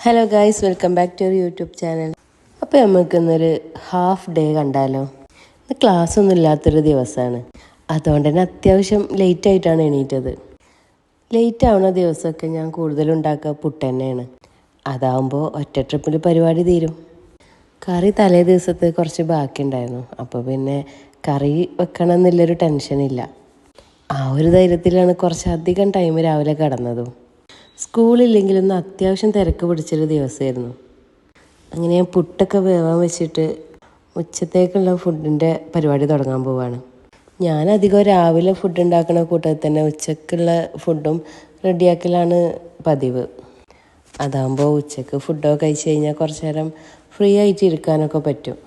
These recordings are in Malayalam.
Hello guys, welcome back to your YouTube channel. അപ്പോൾ നമുക്കിന്നൊരു ഹാഫ് ഡേ കണ്ടാലോ. ഇന്ന് ക്ലാസ്സൊന്നും ഇല്ലാത്തൊരു ദിവസമാണ്. അതുകൊണ്ട് തന്നെ അത്യാവശ്യം ലേറ്റായിട്ടാണ് എണീറ്റത്. ലേറ്റ് ആവുന്ന ദിവസമൊക്കെ ഞാൻ കൂടുതലും ഉണ്ടാക്കുക പുട്ട് തന്നെയാണ്. അതാവുമ്പോൾ ഒറ്റ ട്രിപ്പിൽ പരിപാടി തീരും. കറി തലേ ദിവസത്തെ കുറച്ച് ബാക്കിയുണ്ടായിരുന്നു. അപ്പോൾ പിന്നെ കറി വെക്കണം എന്നുള്ളൊരു ടെൻഷനില്ല. ആ ഒരു ധൈര്യത്തിലാണ് കുറച്ചധികം ടൈം രാവിലെ കിടന്നതും. സ്കൂളില്ലെങ്കിലൊന്ന് അത്യാവശ്യം തിരക്ക് പിടിച്ചൊരു ദിവസമായിരുന്നു. അങ്ങനെ ഞാൻ പുട്ടൊക്കെ വേവാൻ വെച്ചിട്ട് ഉച്ചത്തേക്കുള്ള ഫുഡിൻ്റെ പരിപാടി തുടങ്ങാൻ പോവാണ്. ഞാനധികം രാവിലെ ഫുഡ് ഉണ്ടാക്കുന്ന കൂട്ടത്തിൽ തന്നെ ഉച്ചക്കുള്ള ഫുഡും റെഡിയാക്കലാണ് പതിവ്. അതാകുമ്പോൾ ഉച്ചക്ക് ഫുഡൊക്കെ കഴിച്ച് കഴിഞ്ഞാൽ കുറച്ച് നേരം ഫ്രീ ആയിട്ട് ഇരിക്കാനൊക്കെ പറ്റും.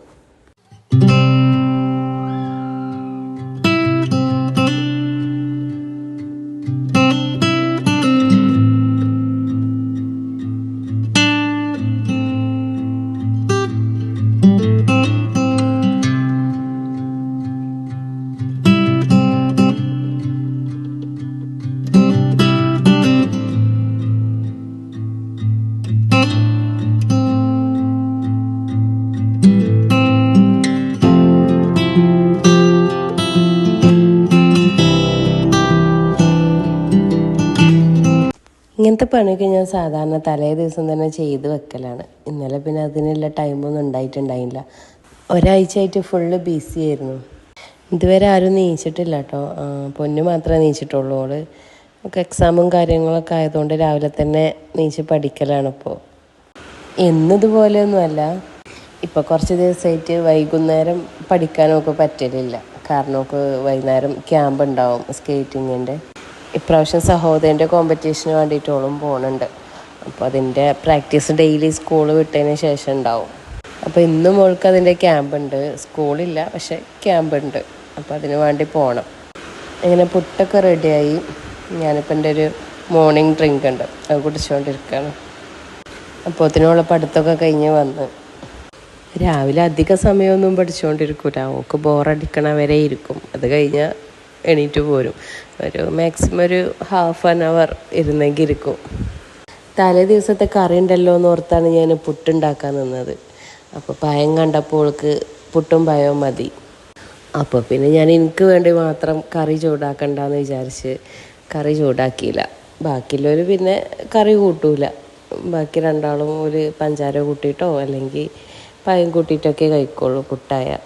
ഇങ്ങനത്തെ പണിയൊക്കെ ഞാൻ സാധാരണ തലേ ദിവസം തന്നെ ചെയ്ത് വെക്കലാണ്. ഇന്നലെ പിന്നെ അതിനുള്ള ടൈമൊന്നും ഉണ്ടായിട്ടുണ്ടായില്ല. ഒരാഴ്ചയായിട്ട് ഫുള്ള് ബിസി ആയിരുന്നു. ഇതുവരെ ആരും നീച്ചിട്ടില്ല കേട്ടോ. പൊന്നു മാത്രമേ നീച്ചിട്ടുള്ളൂ. നമുക്ക് എക്സാമും കാര്യങ്ങളൊക്കെ ആയതുകൊണ്ട് രാവിലെ തന്നെ നീച്ച് പഠിക്കലാണിപ്പോൾ. എന്നതുപോലെയൊന്നുമല്ല. ഇപ്പോൾ കുറച്ച് ദിവസമായിട്ട് വൈകുന്നേരം പഠിക്കാനൊക്കെ പറ്റലില്ല. കാരണം വൈകുന്നേരം ക്യാമ്പ് ഉണ്ടാവും സ്കേറ്റിങ്ങിൻ്റെ. ഇപ്രാവശ്യം സഹോദരൻ്റെ കോമ്പറ്റീഷന് വേണ്ടിയിട്ടോളം പോകുന്നുണ്ട്. അപ്പോൾ അതിൻ്റെ പ്രാക്ടീസ് ഡെയിലി സ്കൂൾ വിട്ടതിന് ശേഷം ഉണ്ടാവും. അപ്പോൾ ഇന്നും മോൾക്ക് അതിൻ്റെ ക്യാമ്പുണ്ട്. സ്കൂളില്ല, പക്ഷേ ക്യാമ്പുണ്ട്. അപ്പോൾ അതിന് വേണ്ടി പോകണം. ഇങ്ങനെ പുട്ടൊക്കെ റെഡിയായി. ഞാനിപ്പോൾ എൻ്റെ ഒരു മോർണിംഗ് ഡ്രിങ്ക് ഉണ്ട്, അത് കുടിച്ചുകൊണ്ടിരിക്കുകയാണ്. അപ്പോൾ അതിനുള്ള പഠിത്തമൊക്കെ കഴിഞ്ഞ് വന്ന് രാവിലെ അധിക സമയമൊന്നും പഠിച്ചുകൊണ്ടിരിക്കില്ല. അവൾക്ക് ബോറടിക്കണ വരെ ഇരിക്കും. അത് കഴിഞ്ഞാൽ എണീറ്റ് പോരും. മാക്സിമം ഒരു ഹാഫ് ആൻ അവർ ഇരുന്നെങ്കിൽ ഇരിക്കും. തലേ ദിവസത്തെ കറി ഉണ്ടല്ലോ എന്ന് ഓർത്താണ് ഞാൻ പുട്ടുണ്ടാക്കാൻ നിന്നത്. അപ്പോൾ പഴം കണ്ടപ്പോൾ അവൾക്ക് പുട്ടും പഴവും മതി. അപ്പോൾ പിന്നെ ഞാൻ എനിക്ക് വേണ്ടി മാത്രം കറി ചൂടാക്കണ്ടെന്ന് വിചാരിച്ച് കറി ചൂടാക്കിയില്ല. ബാക്കിയുള്ളവർ പിന്നെ കറി കൂട്ടൂല. ബാക്കി രണ്ടാളും ഒരു പഞ്ചാര കൂട്ടിയിട്ടോ അല്ലെങ്കിൽ പഴം കൂട്ടിയിട്ടൊക്കെ കഴിക്കുള്ളൂ പുട്ടായ.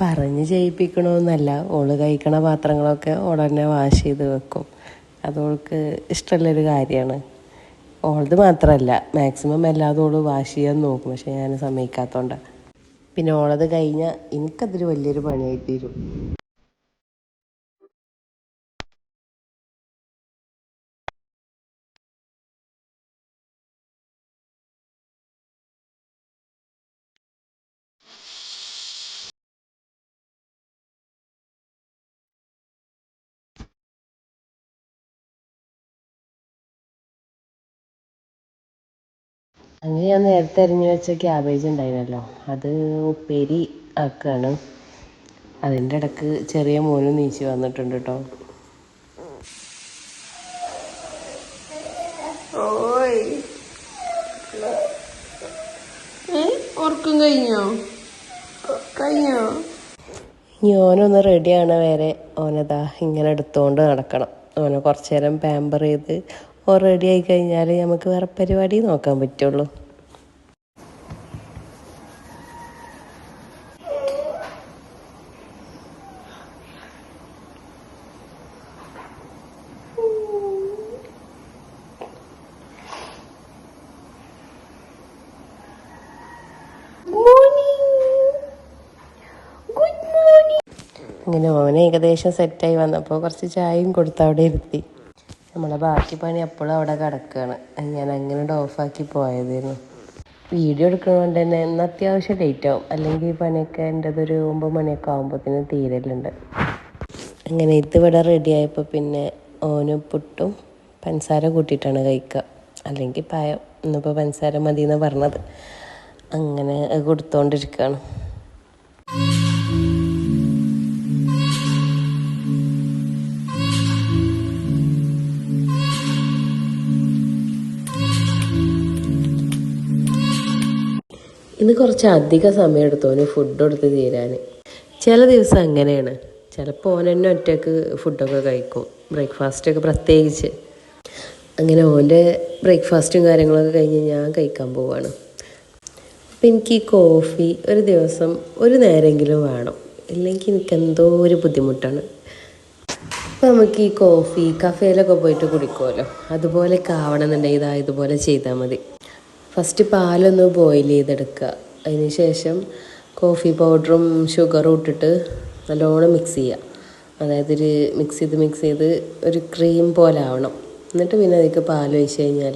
പറഞ്ഞ് ചെയ്യിപ്പിക്കണമെന്നല്ല, ഓള് കഴിക്കണ പാത്രങ്ങളൊക്കെ ഉടനെ വാഷ് ചെയ്ത് വെക്കും. അതോൾക്ക് ഇഷ്ടമുള്ളൊരു കാര്യമാണ്. ഓളത് മാത്രമല്ല, മാക്സിമം എല്ലാതും ഓള് വാഷ് ചെയ്യാൻ നോക്കും. പക്ഷെ ഞാൻ സമ്മതിക്കാത്തതുകൊണ്ടാണ്. പിന്നെ ഓളത് കഴിഞ്ഞാൽ എനിക്കതൊരു വലിയൊരു പണിയായി തീരും. അങ്ങനെ ഞാൻ നേരത്തെ അരിഞ്ഞു വെച്ച ക്യാബേജ് ഉണ്ടായിരുന്നല്ലോ, അത് ഉപ്പേരി ആക്കുകയാണ്. അതിൻ്റെ ഇടക്ക് ചെറിയ മോനും നീച്ച് വന്നിട്ടുണ്ട് കേട്ടോ. ഉറക്കം കഴിഞ്ഞോ? ഇനി ഓനൊന്ന് റെഡിയാണ് വരെ ഓനതാ ഇങ്ങനെ എടുത്തുകൊണ്ട് നടക്കണം. ഓനെ കുറച്ച് നേരം പാമ്പർ ചെയ്ത് റെഡി ആയി കഴിഞ്ഞാൽ നമുക്ക് വേറെ പരിപാടി നോക്കാൻ പറ്റുള്ളൂ. അങ്ങനെ ഓനെ ഏകദേശം സെറ്റായി വന്നപ്പോൾ കുറച്ച് ചായയും കൊടുത്ത് അവിടെ ഇരുത്തി. നമ്മളെ ബാക്കി പണി എപ്പോഴും അവിടെ കിടക്കുകയാണ്. ഞാൻ അങ്ങനെ ഓഫാക്കി പോയതായിരുന്നു. വീഡിയോ എടുക്കുന്നതുകൊണ്ട് തന്നെ ഇന്ന് അത്യാവശ്യം ലേറ്റ് ആവും, അല്ലെങ്കിൽ പണിയൊക്കെ എൻ്റെതൊരു 9 മണിയൊക്കെ ആകുമ്പോഴത്തേന് തീരലുണ്ട്. അങ്ങനെ ഇതിവിടെ റെഡി ആയപ്പോൾ പിന്നെ ഓന് പുട്ടും പഞ്ചസാര കൂട്ടിയിട്ടാണ് കഴിക്കുക, അല്ലെങ്കിൽ പായം. ഇന്നിപ്പോൾ പഞ്ചസാര മതി എന്നാണ് പറഞ്ഞത്. അങ്ങനെ കൊടുത്തുകൊണ്ടിരിക്കുകയാണ്. ഇന്ന് കുറച്ച് അധികം സമയം എടുത്തോന് ഫുഡ് കൊടുത്ത് തീരാൻ. ചില ദിവസം അങ്ങനെയാണ്. ചിലപ്പോൾ ഓൻ തന്നെ ഒറ്റയ്ക്ക് ഫുഡൊക്കെ കഴിക്കും, ബ്രേക്ക്ഫാസ്റ്റൊക്കെ പ്രത്യേകിച്ച്. അങ്ങനെ ഓൻ്റെ ബ്രേക്ക്ഫാസ്റ്റും കാര്യങ്ങളൊക്കെ കഴിഞ്ഞ് ഞാൻ കഴിക്കാൻ പോവാണ്. അപ്പം എനിക്ക് ഈ കോഫി ഒരു ദിവസം ഒരു നേരമെങ്കിലും വേണം, ഇല്ലെങ്കിൽ എനിക്കെന്തോ ഒരു ബുദ്ധിമുട്ടാണ്. അപ്പോൾ നമുക്ക് ഈ കോഫി കഫേയിലൊക്കെ പോയിട്ട് കുടിക്കുമല്ലോ, അതുപോലെയൊക്കെ ആവണമെന്നുണ്ടെങ്കിൽ ഇതുപോലെ ചെയ്താൽ മതി. ഫസ്റ്റ് പാലൊന്ന് ബോയിൽ ചെയ്തെടുക്കുക. അതിന് ശേഷം കോഫി പൗഡറും ഷുഗറും ഇട്ടിട്ട് നല്ലോണം മിക്സ് ചെയ്യുക. അതായത് ഒരു മിക്സ് ചെയ്ത് ഒരു ക്രീം പോലെ ആവണം. എന്നിട്ട് പിന്നെ അതിലേക്ക് പാൽ ഒഴിച്ച് കഴിഞ്ഞാൽ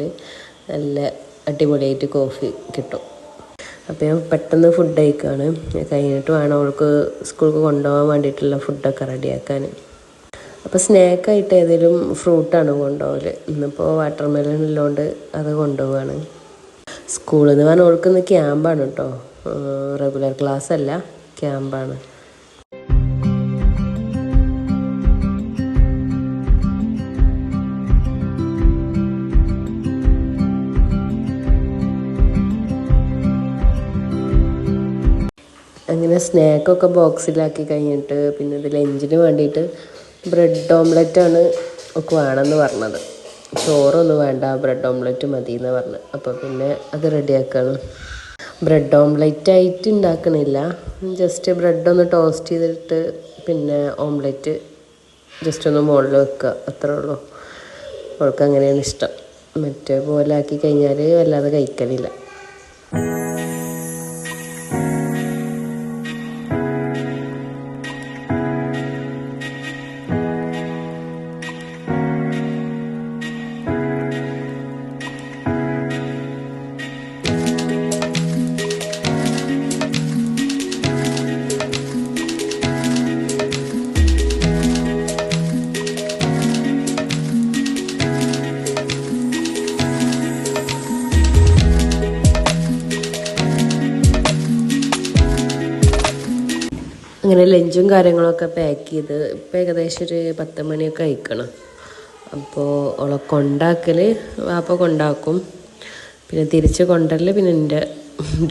നല്ല അടിപൊളിയായിട്ട് കോഫി കിട്ടും. അപ്പോൾ ഞാൻ പെട്ടെന്ന് ഫുഡ് കഴിക്കുകയാണ്. കഴിഞ്ഞിട്ട് വേണം അവൾക്ക് സ്കൂൾക്ക് കൊണ്ടുപോകാൻ വേണ്ടിയിട്ടുള്ള ഫുഡൊക്കെ റെഡിയാക്കാൻ. അപ്പോൾ സ്നാക്കായിട്ട് ഏതെങ്കിലും ഫ്രൂട്ടാണ് കൊണ്ടുപോകൽ. ഇന്നിപ്പോൾ വാട്ടർ മെലൺ ഉള്ളതുകൊണ്ട് അത് കൊണ്ടുപോവാണ്. സ്കൂളിൽ നിന്ന് പറഞ്ഞാൽ ഓൾക്കിന്ന് ക്യാമ്പാണ് കേട്ടോ, റെഗുലർ ക്ലാസ് അല്ല, ക്യാമ്പാണ്. അങ്ങനെ സ്നാക്കൊക്കെ ബോക്സിലാക്കി കഴിഞ്ഞിട്ട് പിന്നെ ഇത് ലഞ്ചിന് വേണ്ടിയിട്ട് ബ്രെഡ് ഓംലെറ്റാണ് ഒക്കെ വേണമെന്ന് പറഞ്ഞത്. ചോറൊന്നും വേണ്ട, ബ്രെഡ് ഓംലെറ്റ് മതി എന്ന് പറഞ്ഞു. അപ്പോൾ പിന്നെ അത് റെഡിയാക്കുകയാണ്. ബ്രെഡ് ഓംലെറ്റ് ആയിട്ട് ഉണ്ടാക്കണില്ല, ജസ്റ്റ് ബ്രെഡൊന്ന് ടോസ്റ്റ് ചെയ്തിട്ട് പിന്നെ ഓംലെറ്റ് ജസ്റ്റ് ഒന്ന് മുകളിൽ വെക്കുക, അത്രേ ഉള്ളൂ. അവൾക്ക് അങ്ങനെയാണ് ഇഷ്ടം. മറ്റേ പോലെ ആക്കി കഴിഞ്ഞാൽ വല്ലാതെ കഴിക്കലില്ല. അങ്ങനെ ലഞ്ചും കാര്യങ്ങളൊക്കെ പാക്ക് ചെയ്ത് ഇപ്പോൾ ഏകദേശം ഒരു 10 മണിയൊക്കെ കഴിക്കണം. അപ്പോൾ അവളെ കൊണ്ടാക്കൽ വാപ്പ കൊണ്ടാക്കും, പിന്നെ തിരിച്ച് കൊണ്ടുവരൽ പിന്നെ എൻ്റെ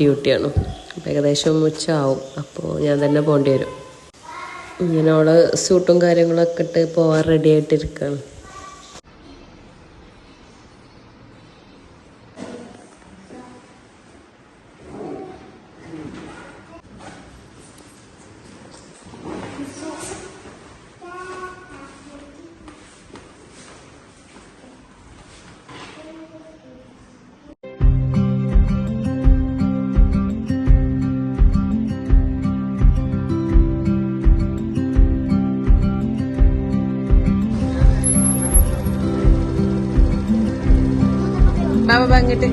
ഡ്യൂട്ടിയാണ്. അപ്പോൾ ഏകദേശം ഉച്ചയാവും, അപ്പോൾ ഞാൻ തന്നെ പോകേണ്ടി വരും. ഇങ്ങനെ അവളെ സൂട്ടും കാര്യങ്ങളൊക്കെ ഇട്ട് പോകാൻ റെഡി ആയിട്ടിരിക്കുകയാണ്. അങ്ങോട്ട്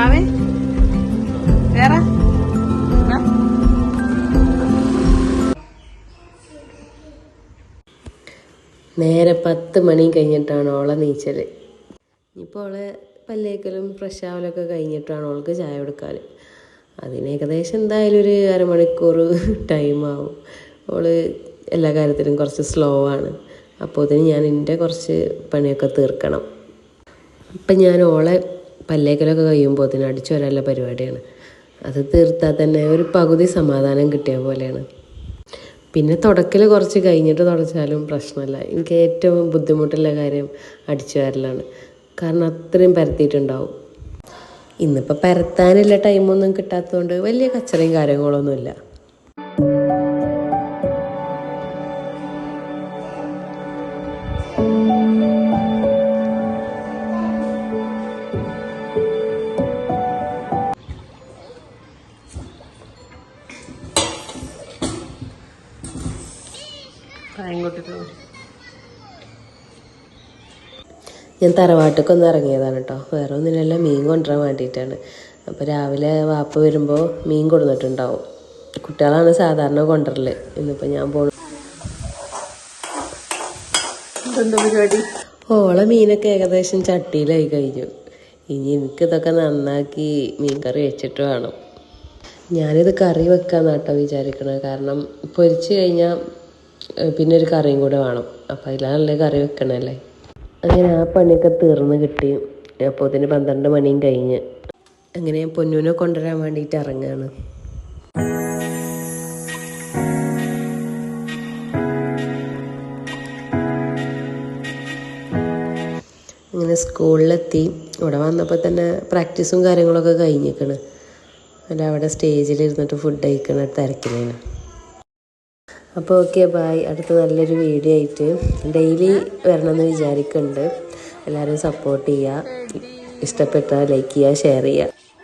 ആവേ വേറെ നേരെ 10 മണി കഴിഞ്ഞിട്ടാണ് ഓളെ നീച്ചൽ. ഇപ്പോൾ ഓളെ പല്ലേക്കലും ഫ്രഷാവലൊക്കെ കഴിഞ്ഞിട്ടാണ് ഓൾക്ക് ചായ കൊടുക്കാൻ. അതിന് ഏകദേശം എന്തായാലും ഒരു അരമണിക്കൂർ ടൈമാവും. ഓൾ എല്ലാ കാര്യത്തിലും കുറച്ച് സ്ലോ ആണ്. അപ്പോൾ അതിന് ഞാൻ എൻ്റെ കുറച്ച് പണിയൊക്കെ തീർക്കണം. അപ്പം ഞാൻ ഓളെ പല്ലേക്കലൊക്കെ കഴിയുമ്പോൾ അതിന് അടിച്ചു വരാനുള്ള പരിപാടിയാണ്. അത് തീർത്താൽ തന്നെ ഒരു പകുതി സമാധാനം കിട്ടിയ പോലെയാണ്. പിന്നെ തുടക്കൽ കുറച്ച് കഴിഞ്ഞിട്ട് തുടച്ചാലും പ്രശ്നമല്ല. എനിക്ക് ഏറ്റവും ബുദ്ധിമുട്ടുള്ള കാര്യം അടിച്ചു വരലാണ്, കാരണം അത്രയും പരത്തിയിട്ടുണ്ടാവും. ഇന്നിപ്പോൾ പരത്താനുള്ള ടൈമൊന്നും കിട്ടാത്തതുകൊണ്ട് വലിയ കച്ചറയും കാര്യങ്ങളൊന്നുമില്ല. ഞാൻ തറവാട്ടിലേക്കൊന്ന് ഇറങ്ങിയതാണ് കേട്ടോ. വേറെ ഒന്നിനല്ല, മീൻ കൊണ്ടുവരാൻ വേണ്ടിയിട്ടാണ്. അപ്പോൾ രാവിലെ വാപ്പ വരുമ്പോൾ മീൻ കൊടുത്തിട്ടുണ്ടാവും. കുട്ടികളാണ് സാധാരണ കൊണ്ടുവരല്. ഇന്നിപ്പോൾ ഞാൻ പരിപാടി? ഓളെ മീനൊക്കെ ഏകദേശം ചട്ടിയിലായി കഴിഞ്ഞു. ഇനി എനിക്കിതൊക്കെ നന്നാക്കി മീൻ കറി വെച്ചിട്ട് വേണം. ഞാനിത് കറി വെക്കാമെന്ന് കേട്ടോ വിചാരിക്കണത്. കാരണം പൊരിച്ച് കഴിഞ്ഞാൽ പിന്നെ ഒരു കറിയും കൂടെ വേണം. അപ്പോൾ അതിലാണല്ലേ കറി വെക്കണല്ലേ. അങ്ങനെ ആ പണിയൊക്കെ തീർന്ന് കിട്ടി. അപ്പോൾ ഇതിന് 12 മണിയും കഴിഞ്ഞ്. അങ്ങനെ പൊന്നൂനെ കൊണ്ടുവരാൻ വേണ്ടിയിട്ട് ഇറങ്ങുകയാണ്. അങ്ങനെ സ്കൂളിലെത്തി. ഇവിടെ വന്നപ്പോൾ തന്നെ പ്രാക്ടീസും കാര്യങ്ങളൊക്കെ കഴിഞ്ഞിരിക്കണ്. അല്ല, അവിടെ സ്റ്റേജിലിരുന്നിട്ട് ഫുഡ് കഴിക്കണ തിരക്കിലാണ്. അപ്പോൾ ഓക്കെ, ബായ്. അടുത്ത നല്ലൊരു വീഡിയോ ആയിട്ട് ഡെയിലി വരണമെന്ന് വിചാരിക്കുന്നുണ്ട്. എല്ലാവരും സപ്പോർട്ട് ചെയ്യുക. ഇഷ്ടപ്പെട്ടാൽ ലൈക്ക് ചെയ്യുക, ഷെയർ ചെയ്യുക.